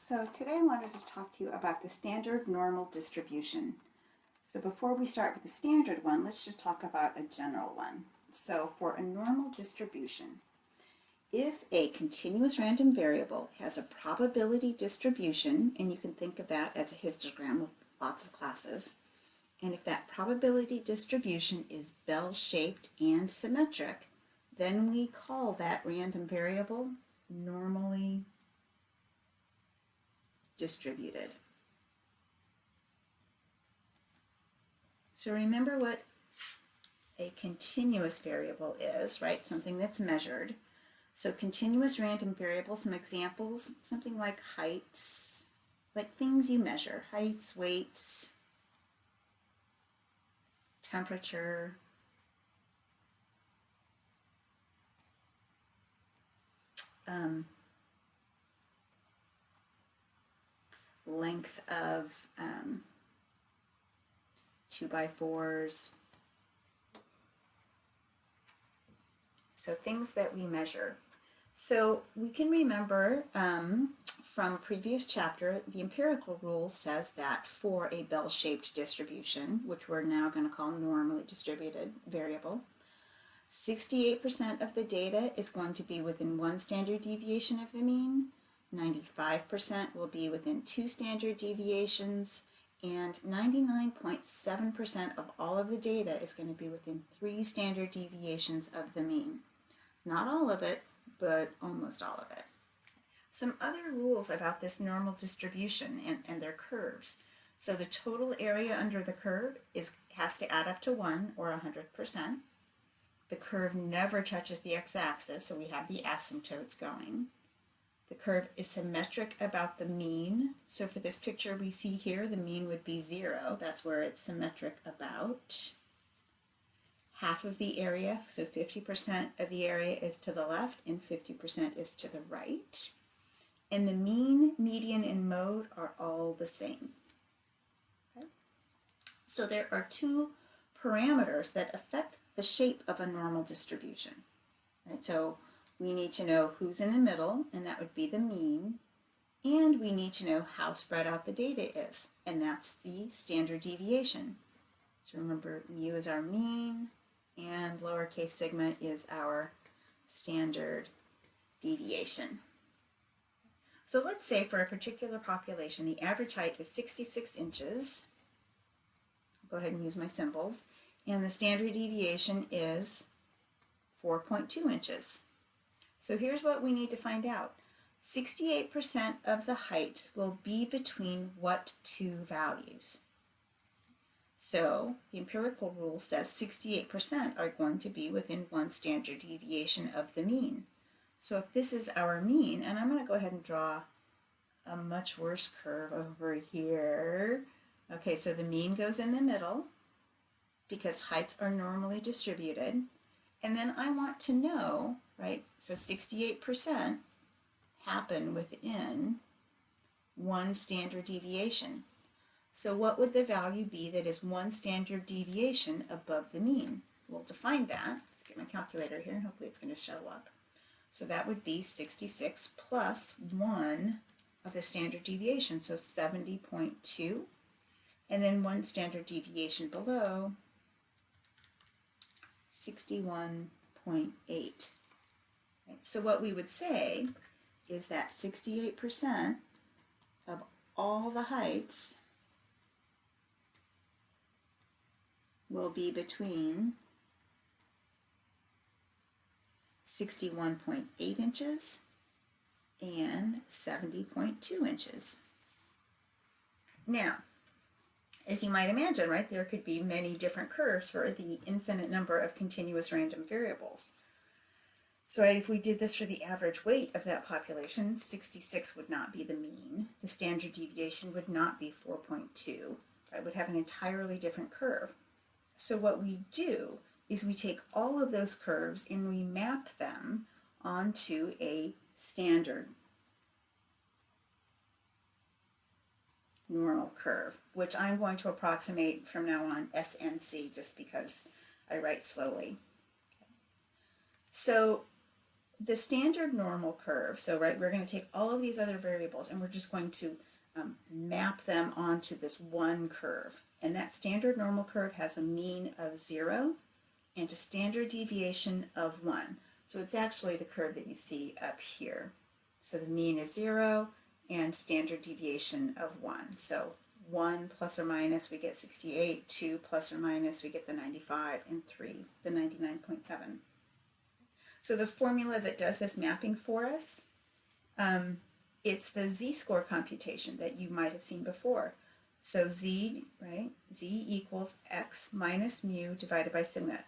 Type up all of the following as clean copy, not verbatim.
So today I wanted to talk to you about the standard normal distribution. So before we start with the standard one, let's just talk about a general one. So for a normal distribution, if a continuous random variable has a probability distribution, and you can think of that as a histogram with lots of classes, and if that probability distribution is bell-shaped and symmetric, then we call that random variable normally distributed. So remember what a continuous variable is, right? Something that's measured. So continuous random variables, some examples, something like heights, like things you measure, heights, weights, temperature, length of 2x4s. So things that we measure. So we can remember from a previous chapter, the empirical rule says that for a bell-shaped distribution, which we're now going to call normally distributed variable, 68% of the data is going to be within one standard deviation of the mean, 95% will be within two standard deviations, and 99.7% of all of the data is going to be within three standard deviations of the mean. Not all of it, but almost all of it. Some other rules about this normal distribution and their curves. So the total area under the curve has to add up to 1 or 100%. The curve never touches the x-axis, so we have the asymptotes going. The curve is symmetric about the mean. So for this picture we see here, the mean would be 0. That's where it's symmetric about. Half of the area, so 50% of the area is to the left and 50% is to the right. And the mean, median, and mode are all the same. Okay? So there are two parameters that affect the shape of a normal distribution. Right? So we need to know who's in the middle, and that would be the mean, and we need to know how spread out the data is, and that's the standard deviation. So remember, mu is our mean, and lowercase sigma is our standard deviation. So let's say for a particular population, the average height is 66 inches. I'll go ahead and use my symbols. And the standard deviation is 4.2 inches. So here's what we need to find out. 68% of the height will be between what two values? So the empirical rule says 68% are going to be within one standard deviation of the mean. So if this is our mean, and I'm going to go ahead and draw a much worse curve over here. Okay, so the mean goes in the middle because heights are normally distributed. And then I want to know, right, so 68% happen within one standard deviation. So what would the value be that is one standard deviation above the mean? We'll define that. Let's get my calculator here, and hopefully it's going to show up. So that would be 66 plus 1 of the standard deviation, so 70.2. And then one standard deviation below, 61.8. Right? So what we would say is that 68% of all the heights will be between 61.8 inches and 70.2 inches. Now, as you might imagine, right, there could be many different curves for the infinite number of continuous random variables. So right, if we did this for the average weight of that population, 66 would not be the mean. The standard deviation would not be 4.2. It would have an entirely different curve. So what we do is we take all of those curves and we map them onto a standard normal curve, which I'm going to approximate from now on SNC just because I write slowly. So the standard normal curve, so right, we're going to take all of these other variables and we're just going to map them onto this one curve. And that standard normal curve has a mean of 0 and a standard deviation of 1. So it's actually the curve that you see up here. So the mean is 0 and standard deviation of 1. So 1 plus or minus, we get 68, 2 plus or minus, we get the 95, and 3, the 99.7. So the formula that does this mapping for us, it's the z-score computation that you might have seen before. So z, right, z equals x minus mu divided by sigma,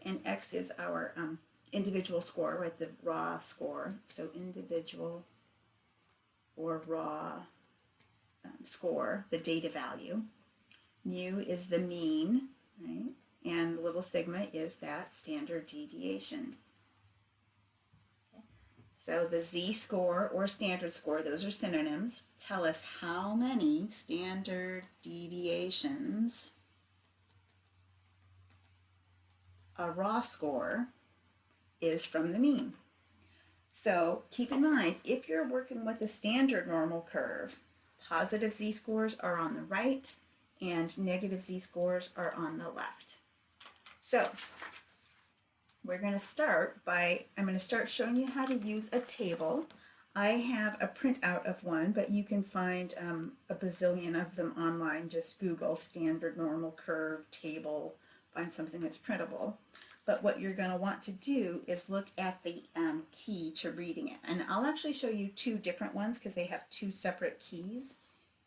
and x is our individual score, right, the raw score. So individual or raw score, the data value. Mu is the mean, right, and little sigma is that standard deviation. So the z-score or standard score, those are synonyms, tell us how many standard deviations a raw score is from the mean. So keep in mind, if you're working with a standard normal curve, positive z-scores are on the right and negative z-scores are on the left. So we're going to start by, I'm going to start showing you how to use a table. I have a printout of one, but you can find a bazillion of them online. Just Google standard normal curve table, find something that's printable. But what you're going to want to do is look at the key to reading it. And I'll actually show you two different ones because they have two separate keys.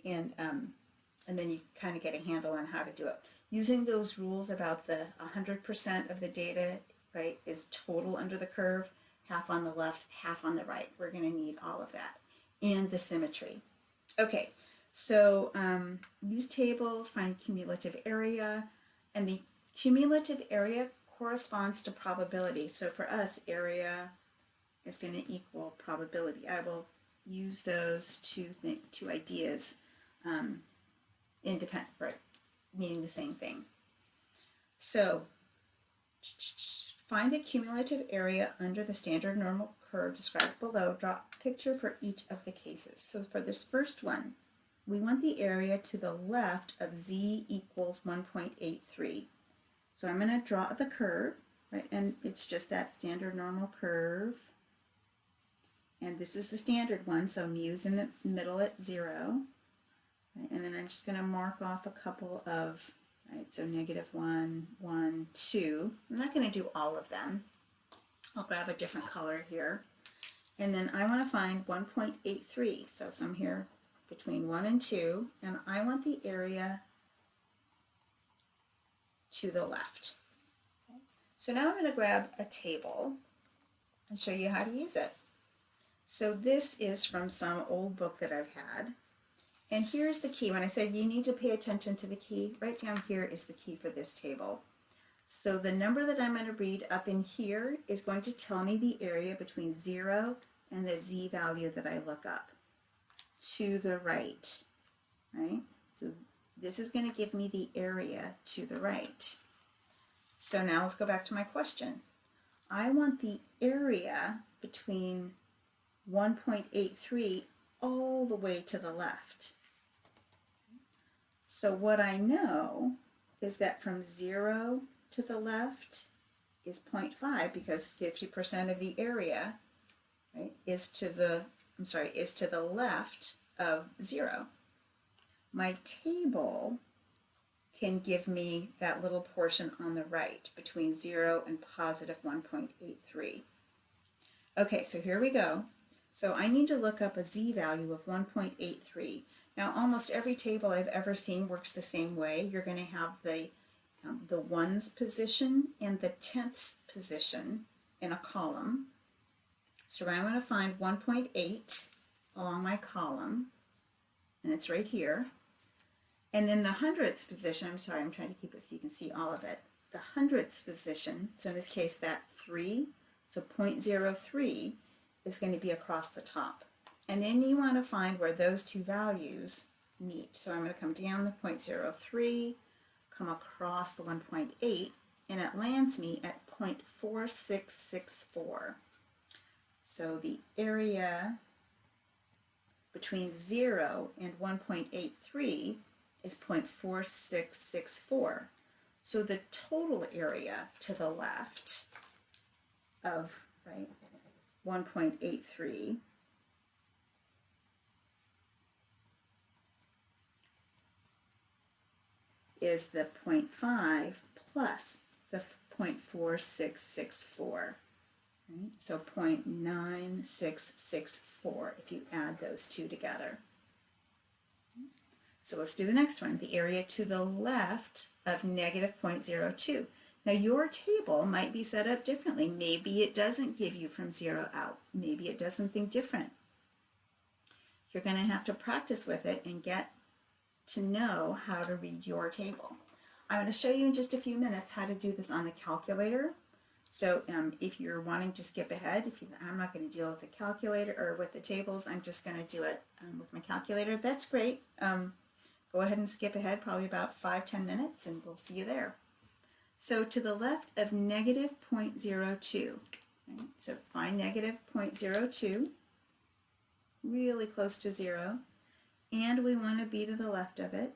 And then you kind of get a handle on how to do it. Using those rules about the 100% of the data, right, is total under the curve, half on the left, half on the right. We're going to need all of that. And the symmetry. Okay, so use tables, find cumulative area, and the cumulative area corresponds to probability. So for us, area is going to equal probability. I will use those two ideas independent, right, meaning the same thing. So find the cumulative area under the standard normal curve described below. Draw a picture for each of the cases. So for this first one, we want the area to the left of z equals 1.83. So I'm going to draw the curve, right, and it's just that standard normal curve. And this is the standard one, so mu is in the middle at 0. Right, and then I'm just going to mark off a couple of, right, so -1, 1, 2. I'm not going to do all of them. I'll grab a different color here. And then I want to find 1.83, so some here between 1 and 2, and I want the area to the left. Okay. So now I'm going to grab a table and show you how to use it. So this is from some old book that I've had. And here's the key. When I said you need to pay attention to the key, right down here is the key for this table. So the number that I'm going to read up in here is going to tell me the area between 0 and the z value that I look up to the right, right? So this is going to give me the area to the right. So now let's go back to my question. I want the area between 1.83 all the way to the left. So what I know is that from 0 to the left is 0.5 because 50% of the area, right, is to the left of 0. My table can give me that little portion on the right between 0 and positive 1.83. Okay, so here we go. So I need to look up a z value of 1.83. Now almost every table I've ever seen works the same way. You're going to have the ones position and the tenths position in a column. So I want to find 1.8 along my column, and it's right here. And then the hundredths position, I'm sorry, I'm trying to keep it so you can see all of it. The hundredths position, so in this case that 3, so 0.03 is going to be across the top. And then you want to find where those two values meet. So I'm going to come down the 0.03, come across the 1.8, and it lands me at 0.4664. So the area between 0 and 1.83 is 0.4664. So the total area to the left of 1.83 is the 0.5 plus the 0.4664. Right? So 0.9664 if you add those two together. So let's do the next one, the area to the left of negative 0.02. Now your table might be set up differently. Maybe it doesn't give you from 0 out. Maybe it does something different. You're going to have to practice with it and get to know how to read your table. I'm going to show you in just a few minutes how to do this on the calculator. So if you're wanting to skip ahead, I'm not going to deal with the calculator or with the tables, I'm just going to do it with my calculator. That's great. Go ahead and skip ahead probably about 5-10 minutes and we'll see you there. So to the left of negative 0.02, right? So find negative 0.02, really close to 0, and we want to be to the left of it.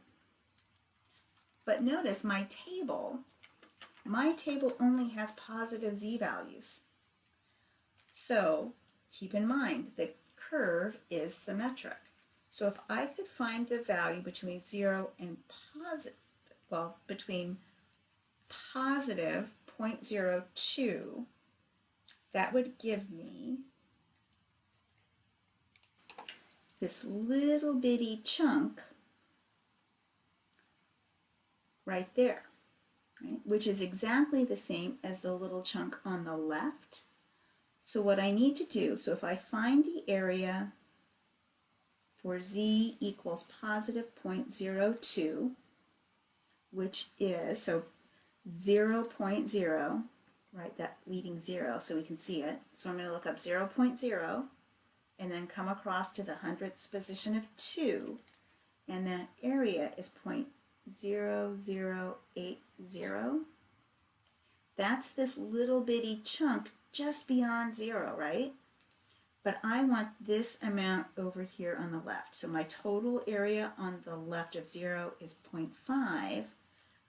But notice my table only has positive z values. So keep in mind the curve is symmetric. So if I could find the value between 0 and between positive 0.02, that would give me this little bitty chunk right there, right? Which is exactly the same as the little chunk on the left. So what I need to do, so if I find the area for z equals positive 0.02, which is, so 0.0, right, that leading 0, so we can see it. So I'm going to look up 0.0 and then come across to the hundredths position of 2, and that area is 0.0080. That's this little bitty chunk just beyond 0, right? But I want this amount over here on the left. So my total area on the left of 0 is 0.5,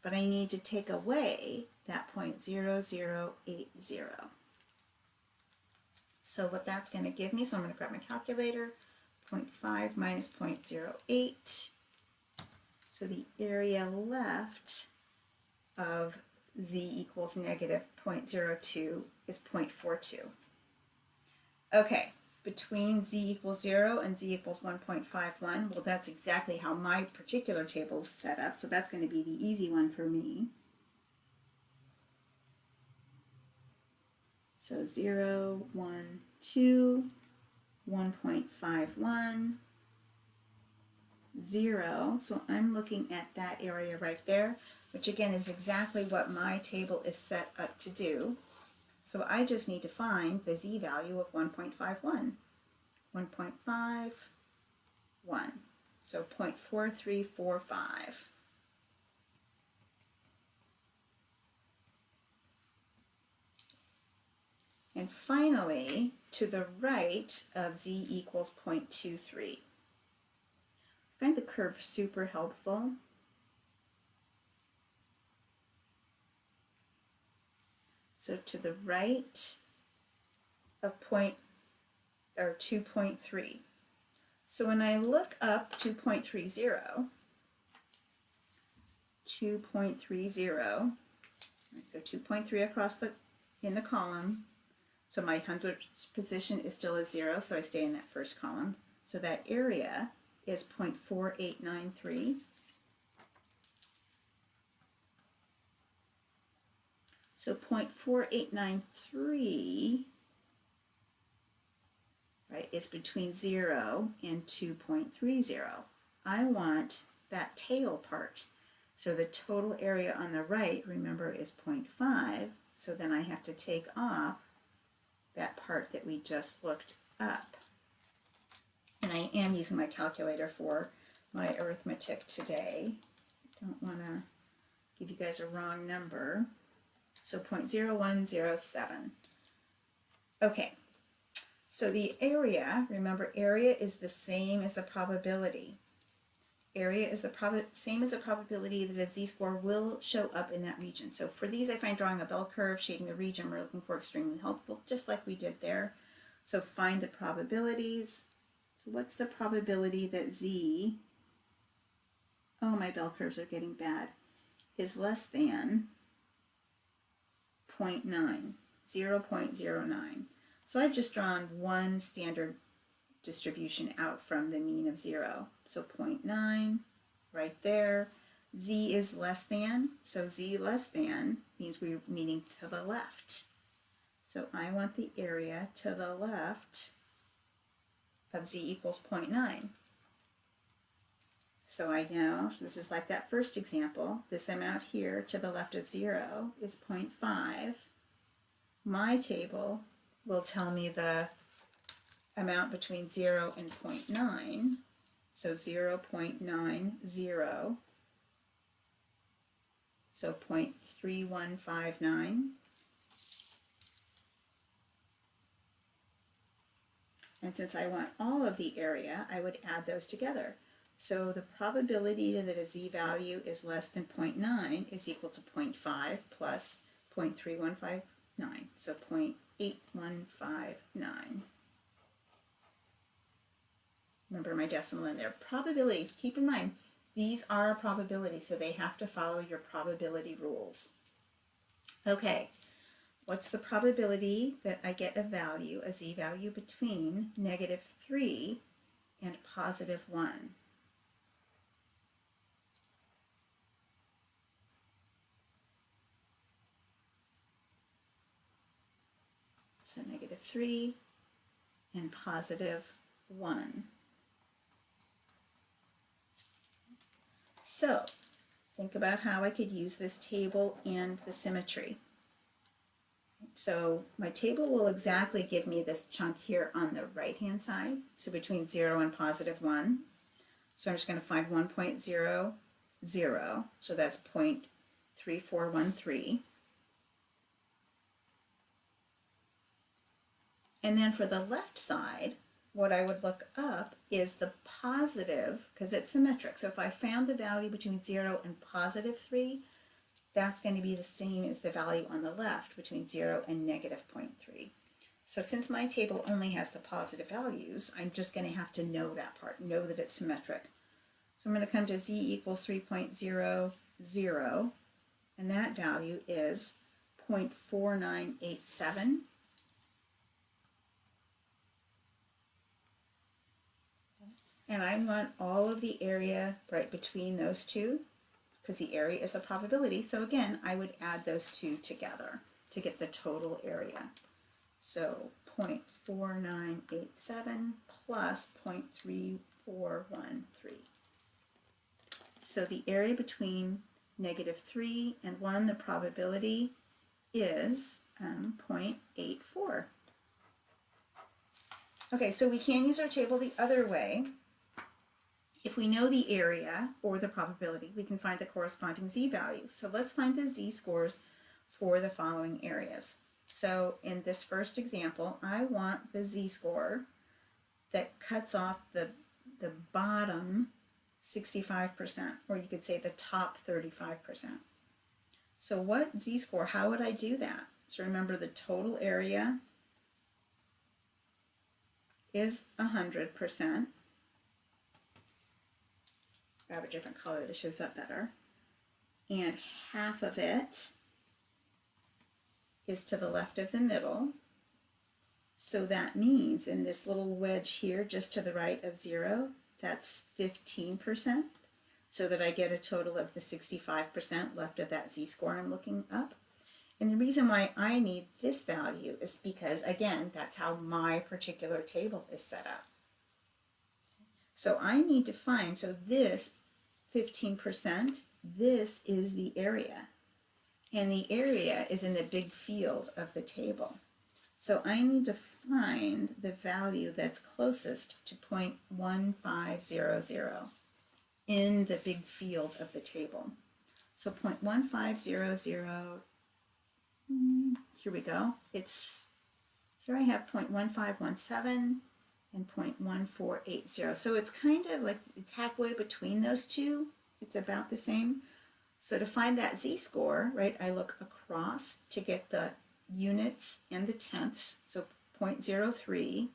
but I need to take away that 0.0080. So what that's going to give me, so I'm going to grab my calculator, 0.5 minus 0.08. So the area left of z equals negative 0.02 is 0.42. Okay, between z equals 0 and z equals 1.51, well, that's exactly how my particular table is set up, so that's going to be the easy one for me. So 0, 1, 2, 1.51, 0. So I'm looking at that area right there, which again is exactly what my table is set up to do. So I just need to find the z value of 1.51. 1.51. So 0.4345. And finally, to the right of z equals 0.23. I find the curve super helpful. So to the right of 2.3. So when I look up 2.30, so 2.3 across in the column. So my hundredths position is still a 0, so I stay in that first column. So that area is 0.4893. So 0.4893, right, is between 0 and 2.30. I want that tail part. So the total area on the right, remember, is 0.5. So then I have to take off that part that we just looked up. And I am using my calculator for my arithmetic today. Don't want to give you guys a wrong number. So 0.0107. Okay, So the area, remember area is the same as the probability. Area is the same as the probability that a z-score will show up in that region. So for these, I find drawing a bell curve, shading the region we're looking for extremely helpful, just like we did there. So find the probabilities. So what's the probability that z, oh, my bell curves are getting bad, is less than 0.9, 0.09. So I've just drawn one standard distribution out from the mean of 0. So 0.9 right there. Z is less than, so z less than means we're meaning to the left. So I want the area to the left of z equals 0.9. So I know, so this is like that first example, this amount here to the left of 0 is 0.5. My table will tell me the amount between 0 and 0.9, so 0.90, so 0.3159. And since I want all of the area, I would add those together. So the probability that a z-value is less than 0.9 is equal to 0.5 plus 0.3159, so 0.8159. Remember my decimal in there. Probabilities, keep in mind, these are probabilities, so they have to follow your probability rules. Okay, what's the probability that I get a value, a z-value between -3 and +1? So -3 and +1. So think about how I could use this table and the symmetry. So my table will exactly give me this chunk here on the right-hand side, so between 0 and +1. So I'm just going to find 1.00, so that's 0.3413. And then for the left side, what I would look up is the positive, because it's symmetric. So if I found the value between 0 and +3, that's going to be the same as the value on the left between 0 and -0.3. So since my table only has the positive values, I'm just going to have to know that part, know that it's symmetric. So I'm going to come to z equals 3.00, and that value is 0.4987. And I want all of the area right between those two, because the area is the probability. So again, I would add those two together to get the total area. So 0.4987 plus 0.3413. So the area between -3 and 1, the probability is 0.84. Okay, so we can use our table the other way. If we know the area or the probability, we can find the corresponding z-values. So let's find the z-scores for the following areas. So in this first example, I want the z-score that cuts off the bottom 65%, or you could say the top 35%. So what z-score, how would I do that? So remember, the total area is 100%. Grab a different color that shows up better. And half of it is to the left of the middle. So that means in this little wedge here, just to the right of 0, that's 15%, so that I get a total of the 65% left of that z-score I'm looking up. And the reason why I need this value is because, again, that's how my particular table is set up. So I need to find, so this 15%, this is the area. And the area is in the big field of the table. So I need to find the value that's closest to 0.1500 in the big field of the table. So 0.1500, here we go, it's Here I have 0.1517 and 0.1480. So it's kind of like it's halfway between those two. It's about the same. So to find that z-score, right, I look across to get the units and the tenths, so 0.03,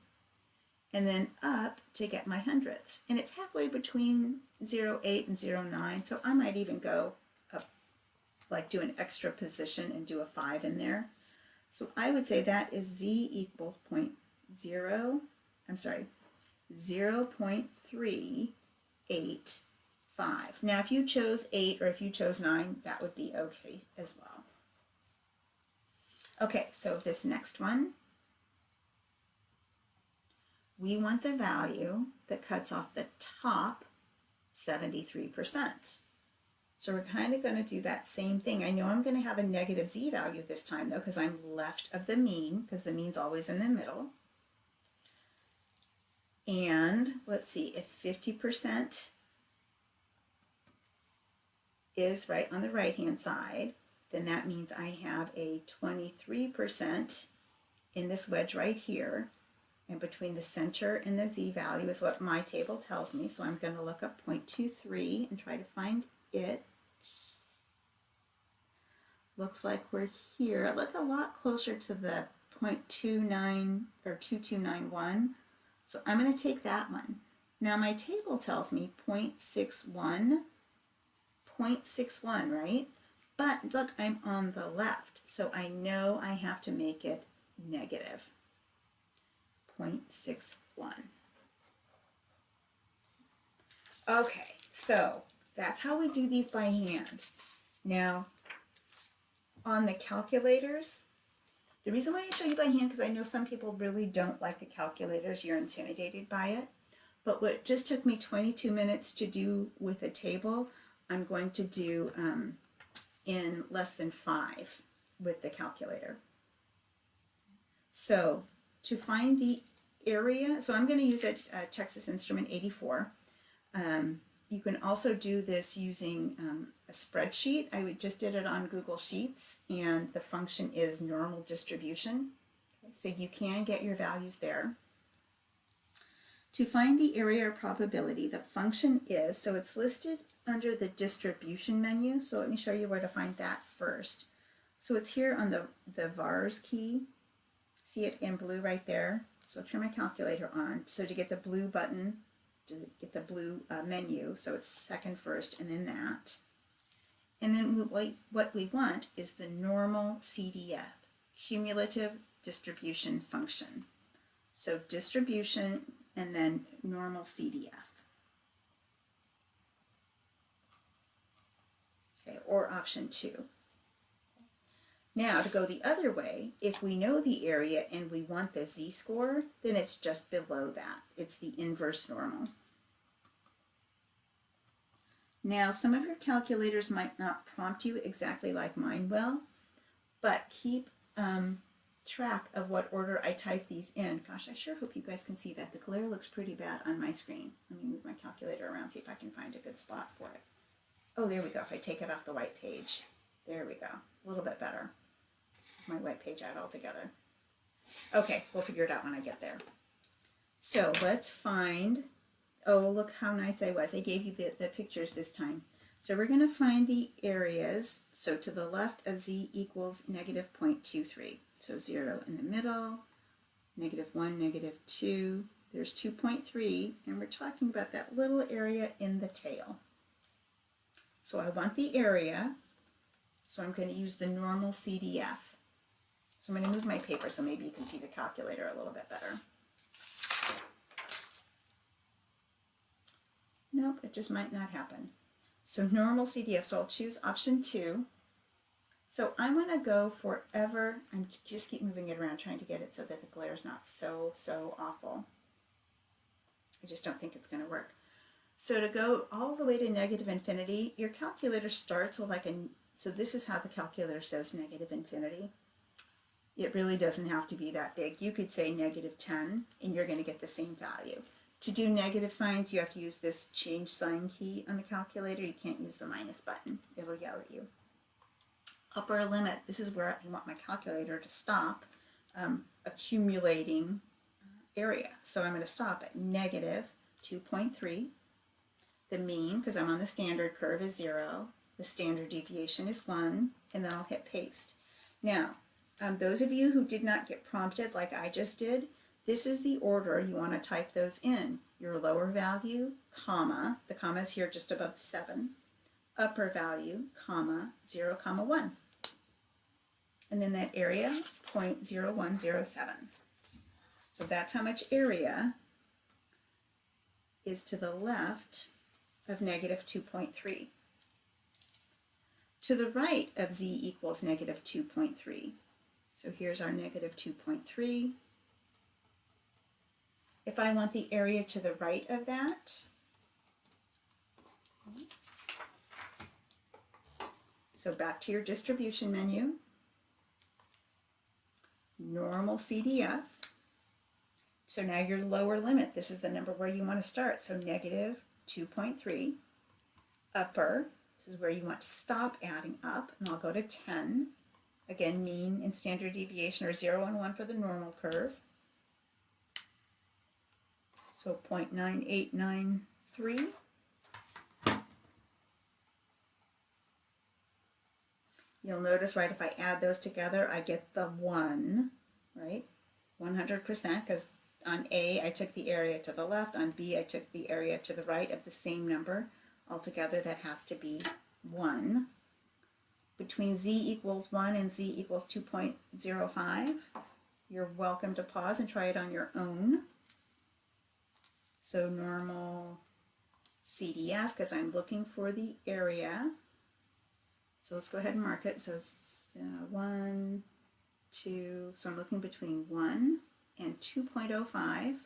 and then up to get my hundredths. And it's halfway between 0.8 and 0.9, so I might even go up, like do an extra position and do a 5 in there. So I would say that is z equals 0.385. Now, if you chose 8 or if you chose 9, that would be okay as well. Okay, so this next one, we want the value that cuts off the top 73%. So we're kind of going to do that same thing. I know I'm going to have a negative z value this time, though, because I'm left of the mean, because the mean's always in the middle. And let's see, if 50% is right on the right-hand side, then that means I have a 23% in this wedge right here. And between the center and the z value is what my table tells me. So I'm going to look up 0.23 and try to find it. Looks like we're here. Look a lot closer to the 0.29 or 2291. So I'm going to take that one. Now my table tells me 0.61, right? But look, I'm on the left, so I know I have to make it negative. 0.61. Okay, so that's how we do these by hand. Now, on the calculators, the reason why I show you by hand, because I know some people really don't like the calculators, you're intimidated by it, but what just took me 22 minutes to do with a table, I'm going to do in less than 5 with the calculator. So to find the area, so I'm going to use a Texas Instrument 84. You can also do this using a spreadsheet. I just did it on Google Sheets, and the function is normal distribution. Okay, so you can get your values there. To find the area or probability, the function is, so it's listed under the distribution menu. So let me show you where to find that first. So it's here on the vars key. See it in blue right there? So turn my calculator on. So to get the blue button, to get the blue menu, so it's second first and then that. And then what we want is the normal CDF, cumulative distribution function. So distribution and then normal CDF. Okay, or option 2. Now, to go the other way, if we know the area and we want the z-score, then it's just below that. It's the inverse normal. Now, some of your calculators might not prompt you exactly like mine will, but keep track of what order I type these in. Gosh, I sure hope you guys can see that. The glare looks pretty bad on my screen. Let me move my calculator around, see if I can find a good spot for it. Oh, there we go. If I take it off the white page. There we go. A little bit better. My white page out altogether. Okay, we'll figure it out when I get there. So let's find, oh, look how nice I was. I gave you the pictures this time. So we're going to find the areas. So to the left of z equals negative 0.23. So 0 in the middle, negative 1, negative 2. There's 2.3, and we're talking about that little area in the tail. So I want the area, so I'm going to use the normal CDF. So I'm going to move my paper so maybe you can see the calculator a little bit better. Nope, it just might not happen. So normal CDF, so I'll choose option 2. So I'm going to go forever, and just keep moving it around trying to get it so that the glare is not so awful. I just don't think it's going to work. So to go all the way to negative infinity, your calculator starts with so this is how the calculator says negative infinity. It really doesn't have to be that big. You could say negative 10, and you're going to get the same value. To do negative signs, you have to use this change sign key on the calculator. You can't use the minus button. It will yell at you. Upper limit, this is where I want my calculator to stop. accumulating area. So I'm going to stop at negative 2.3. The mean, because I'm on the standard curve, is 0. The standard deviation is 1, and then I'll hit paste. Now, those of you who did not get prompted like I just did, this is the order you want to type those in. Your lower value, comma, the comma is here just above 7, upper value, comma, 0, comma 1. And then that area, 0.0107. So that's how much area is to the left of negative 2.3. To the right of z equals negative 2.3. So here's our negative 2.3. If I want the area to the right of that, so back to your distribution menu, normal CDF. So now your lower limit, this is the number where you want to start. So negative 2.3, upper, this is where you want to stop adding up, and I'll go to 10. Again, mean and standard deviation are 0 and 1 for the normal curve. So 0.9893. You'll notice, right, if I add those together, I get the 1, right? 100%, because on A, I took the area to the left. On B, I took the area to the right of the same number. Altogether, that has to be 1. Between z equals 1 and z equals 2.05, you're welcome to pause and try it on your own. So normal CDF, because I'm looking for the area. So let's go ahead and mark it. So it's 1, 2, so I'm looking between 1 and 2.05.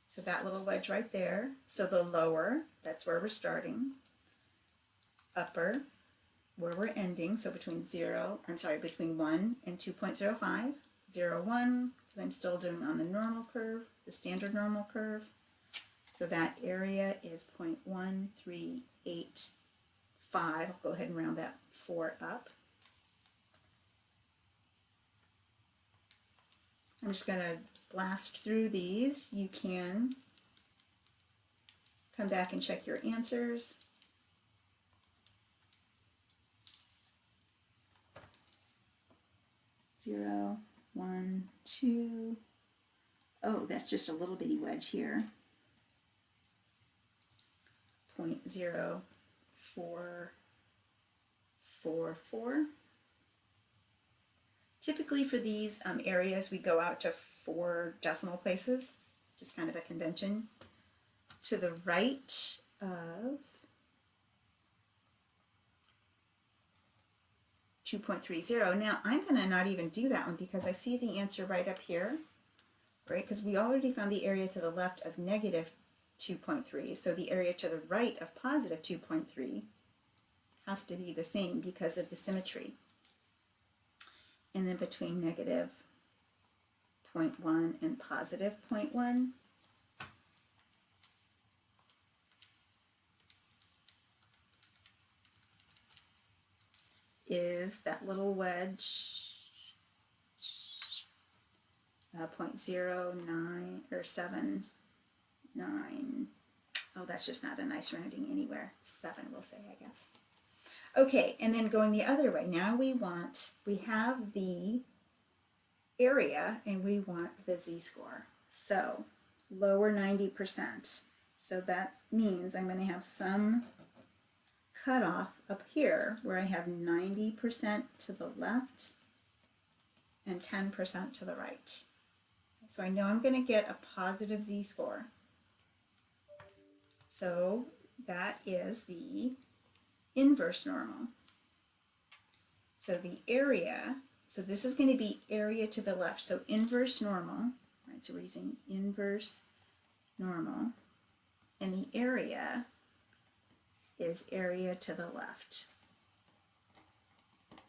So that little wedge right there. So the lower, that's where we're starting. Upper, where we're ending. So between between 1 and 2.05. 0, 1, because I'm still doing on the normal curve, the standard normal curve. So that area is 0.1385. I'll go ahead and round that 4 up. I'm just going to blast through these. You can come back and check your answers. Zero, 1, 2. Oh, that's just a little bitty wedge here. 0.0444. Typically for these areas, we go out to 4 decimal places, just kind of a convention. To the right of 2.30. Now I'm going to not even do that one because I see the answer right up here, right? Because we already found the area to the left of negative 2.3. So the area to the right of positive 2.3 has to be the same because of the symmetry. And then between negative 0.1 and positive 0.1, is that little wedge, 0.09 or 79. Oh, that's just not a nice rounding anywhere. 7, we'll say, I guess. Okay, and then going the other way. Now we have the area and we want the z-score. So lower 90%. So that means I'm going to have some cutoff up here where I have 90% to the left and 10% to the right. So I know I'm going to get a positive z-score. So that is the inverse normal. So the area, so this is going to be area to the left. So inverse normal, right? So we're using inverse normal. And the area is area to the left.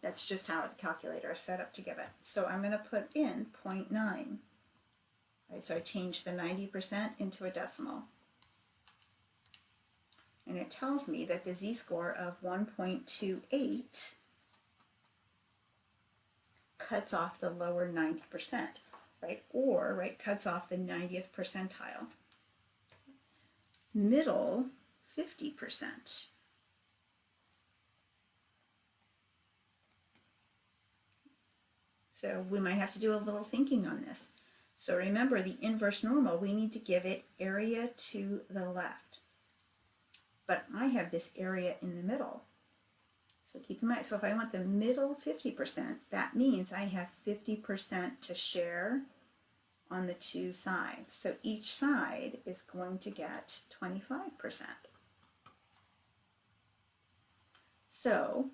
That's just how the calculator is set up to give it. So I'm going to put in 0.9. Right, so I changed the 90% into a decimal. And it tells me that the z-score of 1.28 cuts off the lower 90%, right? Or, right, cuts off the 90th percentile. Middle, 50%. So we might have to do a little thinking on this. So remember, the inverse normal, we need to give it area to the left. But I have this area in the middle. So keep in mind, so if I want the middle 50%, that means I have 50% to share on the two sides. So each side is going to get 25%. So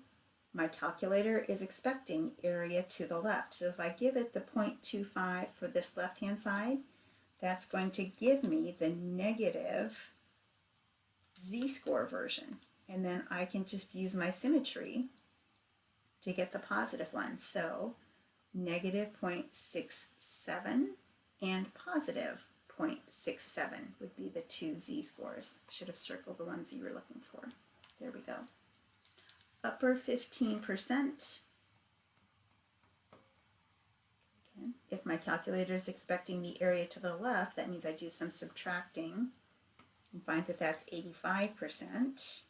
my calculator is expecting area to the left. So if I give it the 0.25 for this left-hand side, that's going to give me the negative z-score version. And then I can just use my symmetry to get the positive one. So negative 0.67 and positive 0.67 would be the two z-scores. Should have circled the ones you were looking for. There we go. Upper 15%. Okay. If my calculator is expecting the area to the left, that means I do some subtracting and find that that's 85%.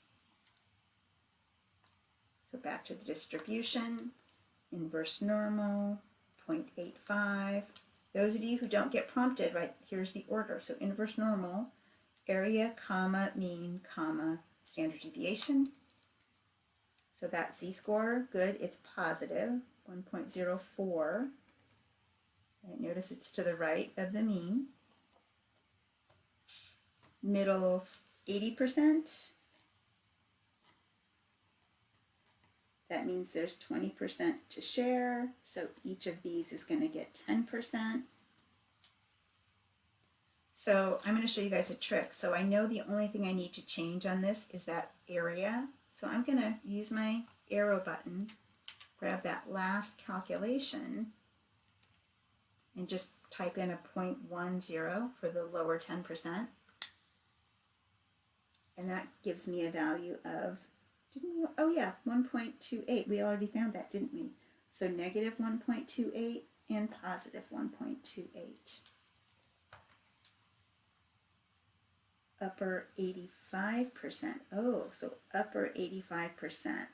So back to the distribution, inverse normal, 0.85. Those of you who don't get prompted, right, here's the order. So inverse normal, area, comma, mean, comma, standard deviation. So that z-score, good, it's positive, 1.04. Right, notice it's to the right of the mean. Middle, 80%. That means there's 20% to share, so each of these is going to get 10%. So I'm going to show you guys a trick. So I know the only thing I need to change on this is that area. So I'm going to use my arrow button, grab that last calculation, and just type in a 0.10 for the lower 10%. And that gives me a value of, didn't we? Oh yeah, 1.28. We already found that, didn't we? So negative 1.28 and positive 1.28. Upper 85%. Oh, so upper 85%.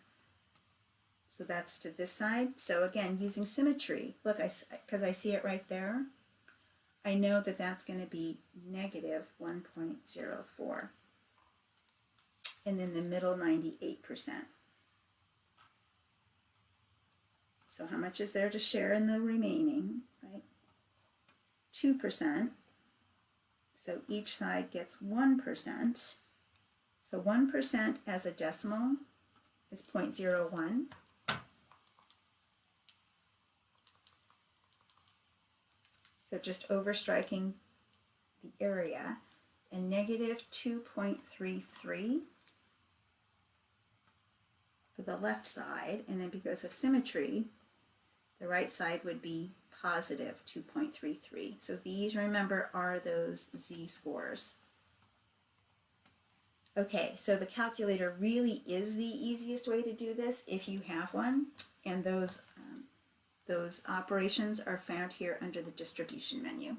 So that's to this side. So again, using symmetry, look, because I see it right there, I know that that's going to be negative 1.04. And then the middle 98%. So how much is there to share in the remaining, right? 2%. So each side gets 1%. So 1% as a decimal is 0.01. So just overstriking the area. And negative 2.33 for the left side, and then because of symmetry, the right side would be positive 2.33. So these, remember, are those z-scores. Okay, so the calculator really is the easiest way to do this if you have one, and those operations are found here under the distribution menu.